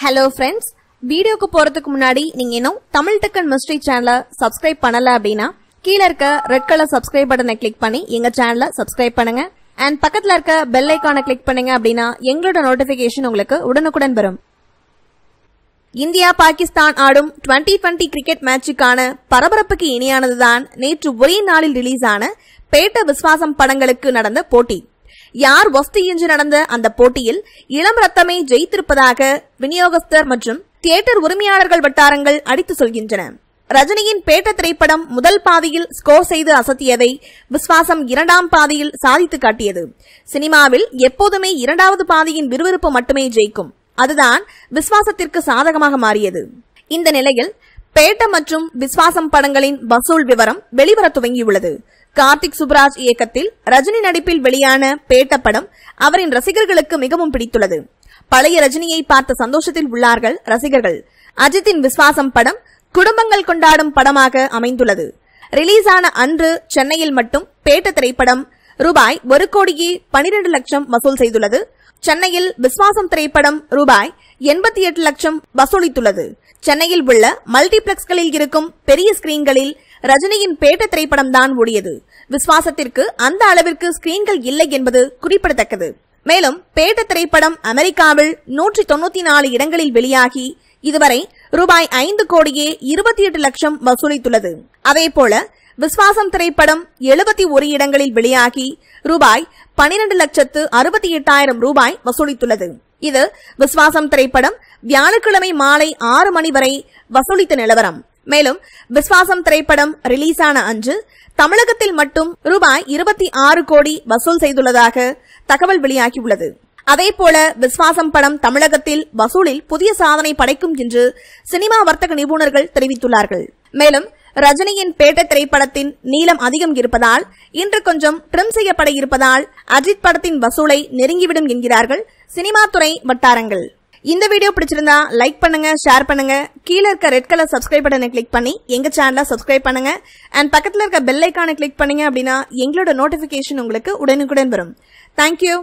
Hello friends, வீடியோக்கு போறதுக்கு முன்னாடி நீங்க இன்னும் தமிழ் டெக் அண்ட் மிஸ்ட்ரி சேனலை சப்ஸ்கிரைப் பண்ணல அப்படினா கீழ இருக்க ரெட் கலர் சப்ஸ்கிரைப் பட்டனை கிளிக் பண்ணி எங்க சேனலை சப்ஸ்கிரைப் பண்ணுங்க and பக்கத்துல இருக்க பெல் ஐகானை கிளிக் பண்ணுங்க அப்படினா எங்களோட நோட்டிபிகேஷன் உங்களுக்கு உடனுக்குடன் வரும். இந்தியா பாகிஸ்தான் ஆடும் 2020 கிரிக்கெட் மேட்சுக்கான பரபரப்புக்கு இணையானதுதான் நேற்று ஒரே நாளில் ரிலீஸ் ஆன பேட்ட விஸ்வாசம் படங்களுக்கு நடந்த போட்டி. யார் வஸ்து என்று நடந்த அந்த போட்டியில் இளம் ரத்தமே ஜெயித்திருப்பதாக விநியோகஸ்தர் மற்றும் தியேட்டர் உரிமையாளர்கள் வட்டாரங்கள் அடித்து சொல்கின்றன. ரஜினியின் பேட்ட திரைப்படம் முதல் பாதியில் ஸ்கோர் செய்து அசத்தியதை விஸ்வாசம் இரண்டாம் பாதியில் சாதித்து காட்டியது. சினிமாவில் எப்போதுமே இரண்டாவது பாதியின் விறுவிறுப்பு மட்டுமே ஜெயிக்கும். அதுதான் விஸ்வாசத்திற்கு சாதகமாக மாறியது. இந்த நிலையில் பேட்ட மற்றும் விஸ்வாசம் படங்களின் வசூல் விவரம் வெளிவர துவங்கியுள்ளது. கார்த்திக் சுப்ராஜ் இயக்கத்தில் ரஜினி நடிப்பில் வெளியான பேட்ட படம் அவரின் ரசிகர்களுக்கு மிகவும் பிடித்துள்ளது. பழைய ரஜினியை பார்த்த சந்தோஷத்தில் உள்ளார்கள் ரசிகர்கள். அஜித்தின் விஸ்வாசம் படம் குடும்பங்கள் கொண்டாடும் படமாக அமைந்துள்ளது. ரிலீஸ் ஆன அன்று சென்னையில் மட்டும் பேட்ட திரைப்படம் ரூபாய் 1,12 லட்சம் வசூல் செய்துள்ளது. சென்னையில் விஸ்வாசம் திரைப்படம் ரூபாய் 88 லட்சம் வசூலித்துள்ளது. சென்னையில் உள்ள மல்டிபிளெக்ஸ்களில் இருக்கும் பெரிய ஸ்கிரீன்களில் ரஜினியின் பேட்ட திரைப்படம் தான் ஓடியது. விஸ்வாசத்திற்கு அந்த அளவிற்கு ஸ்கிரீன்கள் இல்லை என்பது குறிப்பிடத்தக்கது. மேலும் பேட்ட திரைப்படம் அமெரிக்காவில் 194 இடங்களில் வெளியாகி இதுவரை ரூபாய் 5,28 லட்சம் வசூலித்துள்ளது. அதேபோல விஸ்வாசம் திரைப்படம் 71 இடங்களில் வெளியாகி ரூபாய் 12,68,000 ரூபாய் வசூலித்துள்ளது. இது விஸ்வாசம் திரைப்படம் வியாழக்கிழமை மாலை 6 மணி வரை வசூலித்த நிலவரம். மேலும் விஸ்வாசம் திரைப்படம் ரிலீஸ் ஆன அன்று தமிழகத்தில் மட்டும் ரூபாய் 26 கோடி வசூல் செய்துள்ளதாக தகவல் வெளியாகியுள்ளது. அதேபோல விஸ்வாசம் படம் தமிழகத்தில் வசூலில் புதிய சாதனை படைக்கும் என்று சினிமா வர்த்தக நிபுணர்கள் தெரிவித்துள்ளார்கள். மேலும் ரஜினியின் பேட்ட திரைப்படத்தின் நீளம் அதிகம் இருப்பதால் இன்று கொஞ்சம் ட்ரிம் செய்யப்பட இருப்பதால் அஜித் படத்தின் வசூலை நெருங்கிவிடும் என்கிறார்கள் சினிமா துறை வட்டாரங்கள். இந்த வீடியோ பிடிச்சிருந்தா லைக் பண்ணுங்க, ஷேர் பண்ணுங்க, கீழ இருக்க ரெட் கலர் சப்ஸ்கிரைப் பட்டனை கிளிக் பண்ணி எங்க சேனலை சப்ஸ்கிரைப் பண்ணுங்க அண்ட் பக்கத்துல இருக்க பெல் ஐகானை கிளிக் பண்ணீங்க அப்படின்னா எங்களோட நோட்டிபிகேஷன் உங்களுக்கு உடனுக்குடன் வரும். தேங்க்யூ.